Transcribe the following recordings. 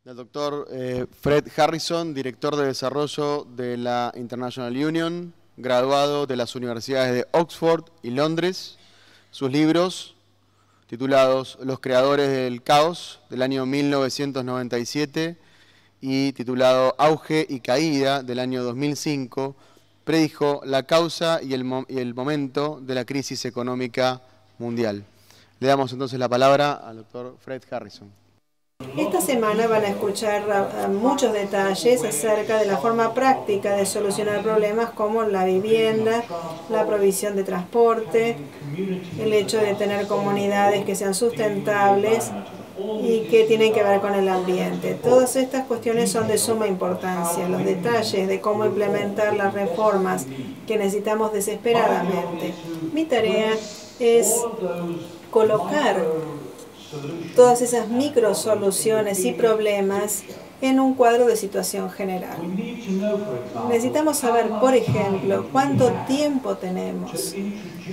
Del doctor Fred Harrison, director de desarrollo de la International Union, graduado de las universidades de Oxford y Londres. Sus libros, titulados Los creadores del caos, del año 1997, y titulado Auge y caída, del año 2005, predijo la causa y el momento de la crisis económica mundial. Le damos entonces la palabra al doctor Fred Harrison. Esta semana van a escuchar muchos detalles acerca de la forma práctica de solucionar problemas como la vivienda, la provisión de transporte, el hecho de tener comunidades que sean sustentables y que tienen que ver con el ambiente. Todas estas cuestiones son de suma importancia. Los detalles de cómo implementar las reformas que necesitamos desesperadamente. Mi tarea es colocar todas esas micro soluciones y problemas en un cuadro de situación general. Necesitamos saber, por ejemplo, cuánto tiempo tenemos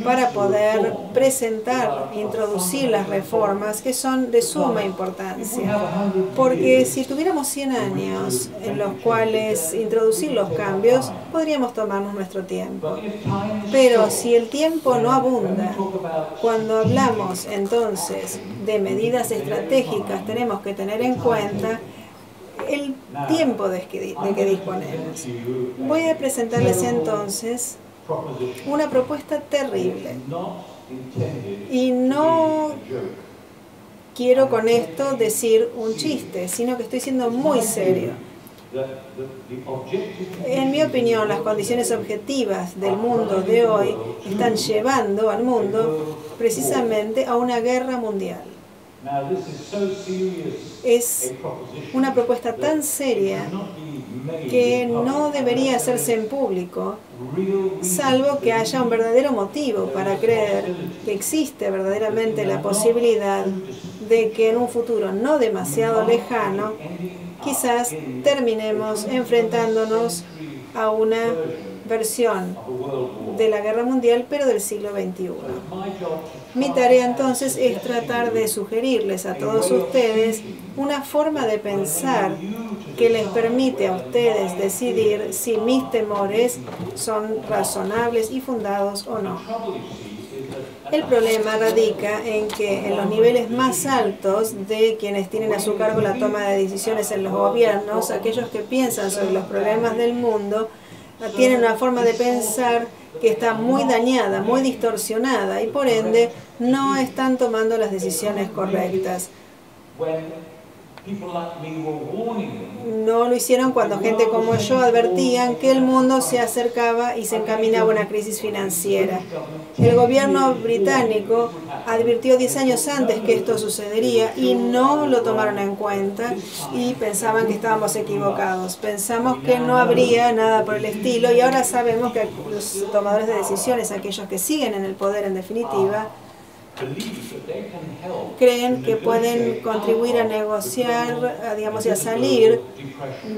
para poder presentar, introducir las reformas que son de suma importancia. Porque si tuviéramos 100 años en los cuales introducir los cambios, podríamos tomarnos nuestro tiempo. Pero si el tiempo no abunda, cuando hablamos entonces de medidas estratégicas, tenemos que tener en cuenta el tiempo de que disponemos. Voy a presentarles entonces una propuesta terrible. Y no quiero con esto decir un chiste, sino que estoy siendo muy serio. En mi opinión, las condiciones objetivas del mundo de hoy están llevando al mundo precisamente a una guerra mundial. Es una propuesta tan seria que no debería hacerse en público, salvo que haya un verdadero motivo para creer que existe verdaderamente la posibilidad de que en un futuro no demasiado lejano, quizás terminemos enfrentándonos a una versión de la guerra mundial, pero del siglo XXI. Mi tarea entonces es tratar de sugerirles a todos ustedes una forma de pensar que les permite a ustedes decidir si mis temores son razonables y fundados o no. El problema radica en que en los niveles más altos de quienes tienen a su cargo la toma de decisiones en los gobiernos, aquellos que piensan sobre los problemas del mundo, tienen una forma de pensar que está muy dañada, muy distorsionada y por ende no están tomando las decisiones correctas. No lo hicieron cuando gente como yo advertían que el mundo se acercaba y se encaminaba a una crisis financiera. El gobierno británico advirtió 10 años antes que esto sucedería y no lo tomaron en cuenta y pensaban que estábamos equivocados. Pensamos que no habría nada por el estilo y ahora sabemos que los tomadores de decisiones, aquellos que siguen en el poder en definitiva, creen que pueden contribuir a negociar, digamos, y a salir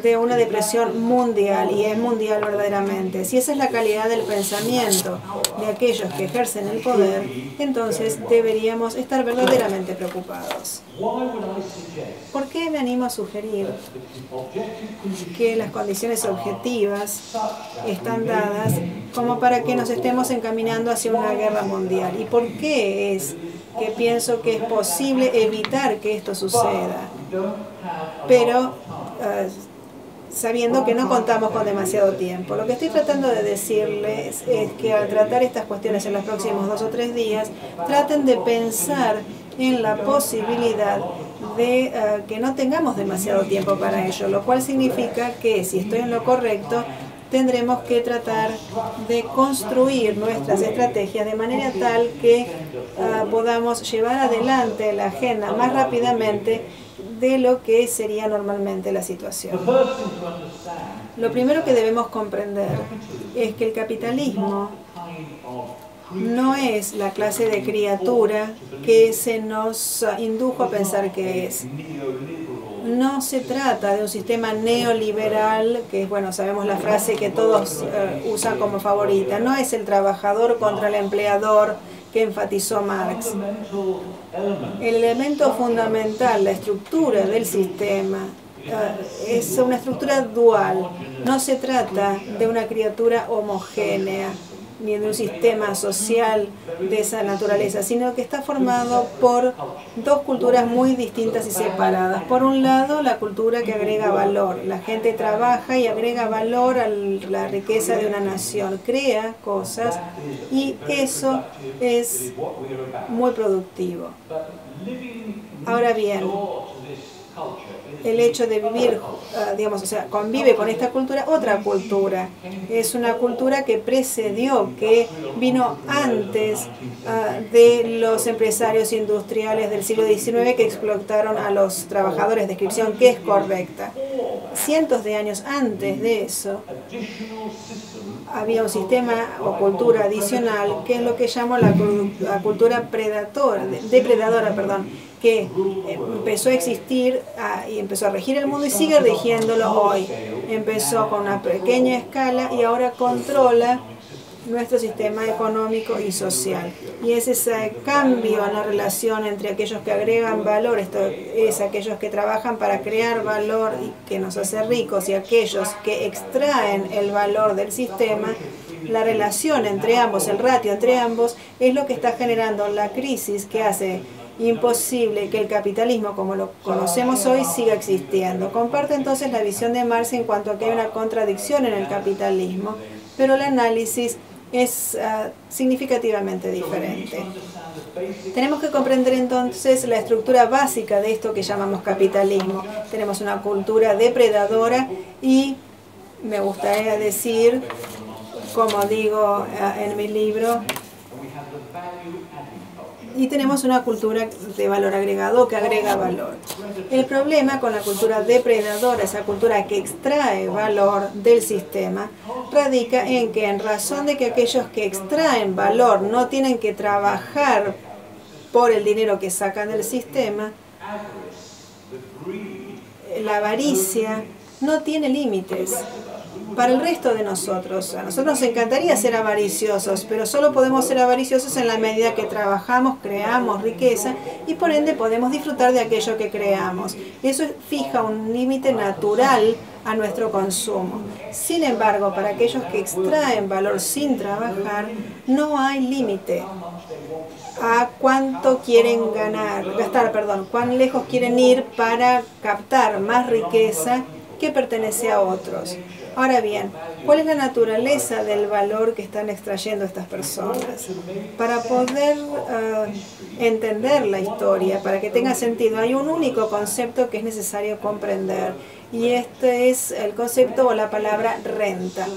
de una depresión mundial, y es mundial verdaderamente. Si esa es la calidad del pensamiento de aquellos que ejercen el poder, entonces deberíamos estar verdaderamente preocupados. ¿Por qué me animo a sugerir que las condiciones objetivas están dadas como para que nos estemos encaminando hacia una guerra mundial? ¿Y por qué es que pienso que es posible evitar que esto suceda? Pero sabiendo que no contamos con demasiado tiempo. Lo que estoy tratando de decirles es que al tratar estas cuestiones en los próximos 2 o 3 días, traten de pensar en la posibilidad de que no tengamos demasiado tiempo para ello, lo cual significa que si estoy en lo correcto, tendremos que tratar de construir nuestras estrategias de manera tal que podamos llevar adelante la agenda más rápidamente de lo que sería normalmente la situación. Lo primero que debemos comprender es que el capitalismo no es la clase de criatura que se nos indujo a pensar que es. No se trata de un sistema neoliberal, que bueno, sabemos la frase que todos usan como favorita. No es el trabajador contra el empleador que enfatizó Marx. El elemento fundamental, la estructura del sistema, es una estructura dual. No se trata de una criatura homogénea ni de un sistema social de esa naturaleza, sino que está formado por dos culturas muy distintas y separadas. Por un lado, la cultura que agrega valor. La gente trabaja y agrega valor a la riqueza de una nación, crea cosas y eso es muy productivo. Ahora bien, el hecho de vivir, digamos, o sea, convive con esta cultura, otra cultura. Es una cultura que precedió, que vino antes de los empresarios industriales del siglo XIX que explotaron a los trabajadores, descripción que es correcta. Cientos de años antes de eso, había un sistema o cultura adicional que es lo que llamo la cultura depredadora, que empezó a existir y empezó a regir el mundo y sigue rigiéndolo hoy. Empezó con una pequeña escala y ahora controla nuestro sistema económico y social. Y es ese cambio en la relación entre aquellos que agregan valor, esto es aquellos que trabajan para crear valor y que nos hace ricos, y aquellos que extraen el valor del sistema. La relación entre ambos, el ratio entre ambos, es lo que está generando la crisis que hace imposible que el capitalismo como lo conocemos hoy siga existiendo. Comparte entonces la visión de Marx en cuanto a que hay una contradicción en el capitalismo, pero el análisis es significativamente diferente. Tenemos que comprender entonces la estructura básica de esto que llamamos capitalismo. Tenemos una cultura depredadora y me gustaría decir, como digo en mi libro, y tenemos una cultura de valor agregado que agrega valor. El problema con la cultura depredadora, esa cultura que extrae valor del sistema, radica en que en razón de que aquellos que extraen valor no tienen que trabajar por el dinero que sacan del sistema, la avaricia no tiene límites. Para el resto de nosotros, a nosotros nos encantaría ser avariciosos, pero solo podemos ser avariciosos en la medida que trabajamos, creamos riqueza y por ende podemos disfrutar de aquello que creamos. Eso fija un límite natural a nuestro consumo. Sin embargo, para aquellos que extraen valor sin trabajar, no hay límite a cuánto quieren cuán lejos quieren ir para captar más riqueza que pertenece a otros. Ahora bien, ¿cuál es la naturaleza del valor que están extrayendo estas personas? Para poder entender la historia, para que tenga sentido, hay un único concepto que es necesario comprender, y este es el concepto o la palabra renta.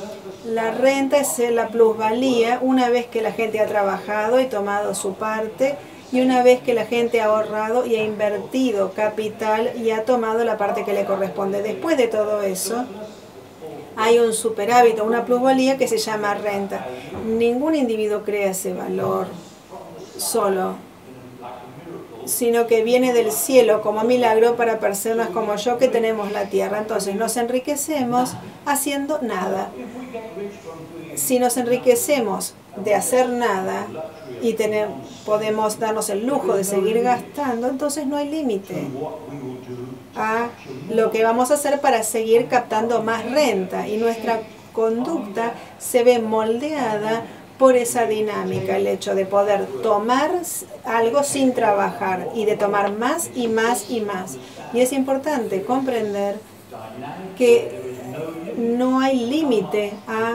La renta es la plusvalía una vez que la gente ha trabajado y tomado su parte, y una vez que la gente ha ahorrado y ha invertido capital y ha tomado la parte que le corresponde. Después de todo eso, hay un superávit o una plusvalía que se llama renta. Ningún individuo crea ese valor solo, sino que viene del cielo como milagro para personas como yo que tenemos la tierra. Entonces nos enriquecemos haciendo nada. Si nos enriquecemos de hacer nada y podemos darnos el lujo de seguir gastando, entonces no hay límite a lo que vamos a hacer para seguir captando más renta, y nuestra conducta se ve moldeada por esa dinámica, el hecho de poder tomar algo sin trabajar y de tomar más y más y más. Y es importante comprender que no hay límite a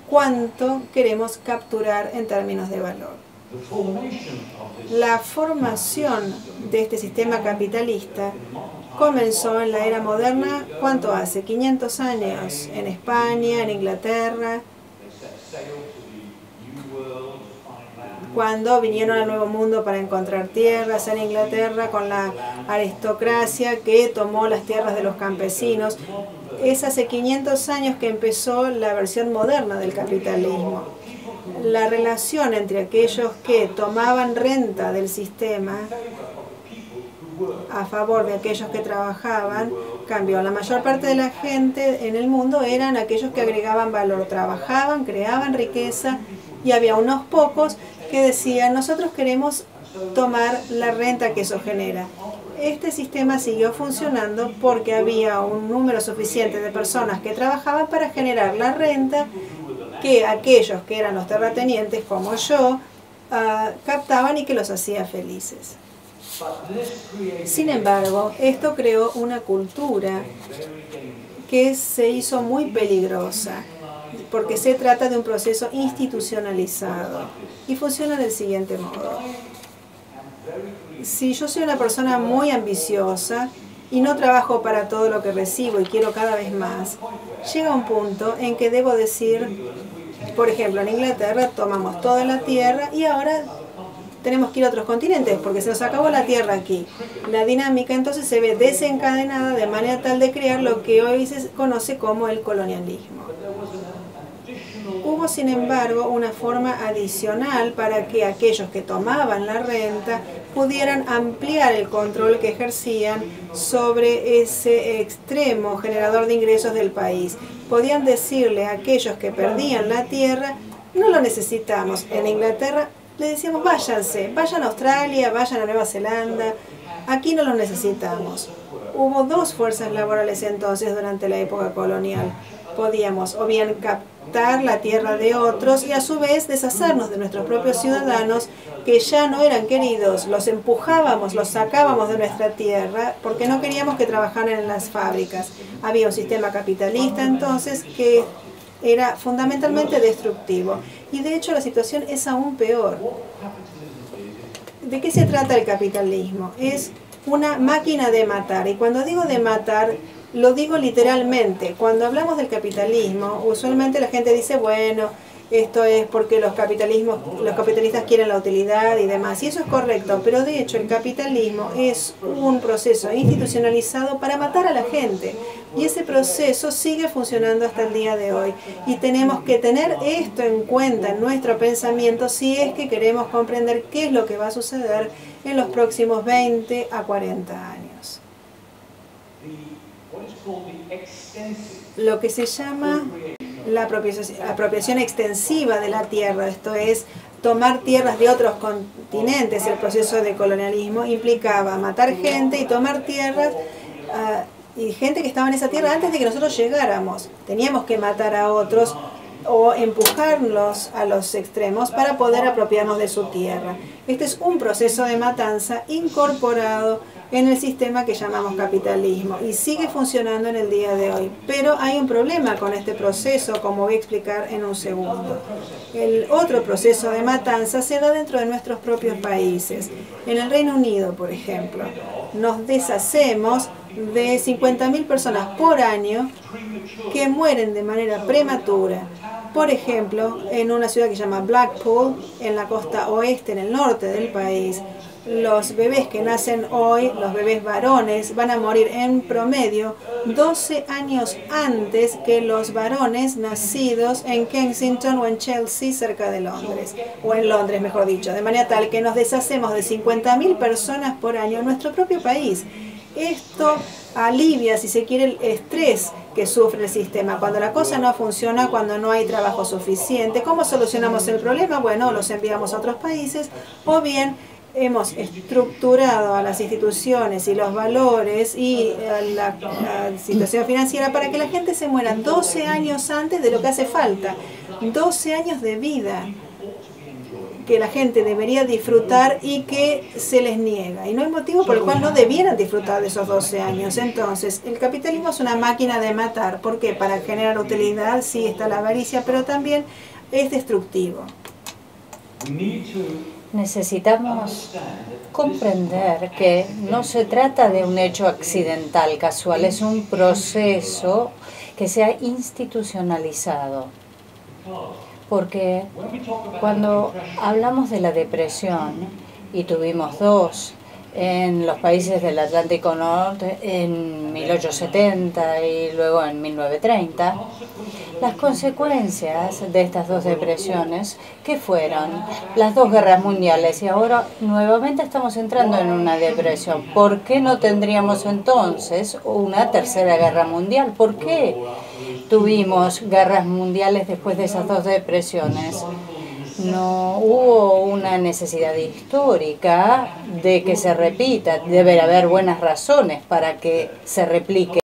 cuánto queremos capturar en términos de valor. La formación de este sistema capitalista comenzó en la era moderna, ¿cuánto hace? 500 años, en España, en Inglaterra, cuando vinieron al Nuevo Mundo para encontrar tierras, en Inglaterra con la aristocracia que tomó las tierras de los campesinos. Es hace 500 años que empezó la versión moderna del capitalismo. La relación entre aquellos que tomaban renta del sistema a favor de aquellos que trabajaban cambió. La mayor parte de la gente en el mundo eran aquellos que agregaban valor, trabajaban, creaban riqueza, y había unos pocos que decían: nosotros queremos tomar la renta que eso genera. Este sistema siguió funcionando porque había un número suficiente de personas que trabajaban para generar la renta que aquellos que eran los terratenientes, como yo, captaban y que los hacía felices. Sin embargo, esto creó una cultura que se hizo muy peligrosa, porque se trata de un proceso institucionalizado y funciona del siguiente modo. Si yo soy una persona muy ambiciosa y no trabajo para todo lo que recibo y quiero cada vez más, llega un punto en que debo decir, por ejemplo, en Inglaterra tomamos toda la tierra y ahora tenemos que ir a otros continentes porque se nos acabó la tierra aquí. La dinámica entonces se ve desencadenada de manera tal de crear lo que hoy se conoce como el colonialismo. Hubo, sin embargo, una forma adicional para que aquellos que tomaban la renta pudieran ampliar el control que ejercían sobre ese extremo generador de ingresos del país. Podían decirle a aquellos que perdían la tierra, no lo necesitamos. En Inglaterra le decíamos, váyanse, vayan a Australia, vayan a Nueva Zelanda, aquí no los necesitamos. Hubo dos fuerzas laborales entonces durante la época colonial. Podíamos o bien captar la tierra de otros y a su vez deshacernos de nuestros propios ciudadanos que ya no eran queridos. Los empujábamos, los sacábamos de nuestra tierra porque no queríamos que trabajaran en las fábricas. Había un sistema capitalista entonces que era fundamentalmente destructivo. Y de hecho la situación es aún peor. ¿De qué se trata el capitalismo? Es una máquina de matar. Y cuando digo de matar, lo digo literalmente. Cuando hablamos del capitalismo, usualmente la gente dice, bueno, esto es porque los capitalistas quieren la utilidad y demás. Y eso es correcto, pero de hecho el capitalismo es un proceso institucionalizado para matar a la gente. Y ese proceso sigue funcionando hasta el día de hoy. Y tenemos que tener esto en cuenta en nuestro pensamiento si es que queremos comprender qué es lo que va a suceder en los próximos 20 a 40 años. Lo que se llama la apropiación extensiva de la tierra, esto es, tomar tierras de otros continentes. El proceso de colonialismo implicaba matar gente y tomar tierras y gente que estaba en esa tierra antes de que nosotros llegáramos. Teníamos que matar a otros o empujarlos a los extremos para poder apropiarnos de su tierra. Este es un proceso de matanza incorporado en el sistema que llamamos capitalismo y sigue funcionando en el día de hoy. Pero hay un problema con este proceso, como voy a explicar en un segundo. El otro proceso de matanza se da dentro de nuestros propios países. En el Reino Unido, por ejemplo, nos deshacemos de 50.000 personas por año que mueren de manera prematura. Por ejemplo, en una ciudad que se llama Blackpool, en la costa oeste, en el norte del país, los bebés que nacen hoy, los bebés varones, van a morir en promedio 12 años antes que los varones nacidos en Kensington o en Chelsea, cerca de Londres, o en Londres, mejor dicho, de manera tal que nos deshacemos de 50.000 personas por año en nuestro propio país. Esto alivia, si se quiere, el estrés que sufre el sistema. Cuando la cosa no funciona, cuando no hay trabajo suficiente, ¿cómo solucionamos el problema? Bueno, los enviamos a otros países o bien hemos estructurado a las instituciones y los valores y la situación financiera para que la gente se muera 12 años antes de lo que hace falta. 12 años de vida que la gente debería disfrutar y que se les niega. Y no hay motivo por el cual no debieran disfrutar de esos 12 años. Entonces, el capitalismo es una máquina de matar. ¿Por qué? Para generar utilidad, sí está la avaricia, pero también es destructivo. Necesitamos comprender que no se trata de un hecho accidental, casual, es un proceso que se ha institucionalizado. Porque cuando hablamos de la depresión, y tuvimos dos en los países del Atlántico Norte en 1870 y luego en 1930, las consecuencias de estas dos depresiones, que fueron las dos guerras mundiales, y ahora nuevamente estamos entrando en una depresión. ¿Por qué no tendríamos entonces una tercera guerra mundial? ¿Por qué tuvimos guerras mundiales después de esas dos depresiones? No hubo una necesidad histórica de que se repita. Debe haber buenas razones para que se replique.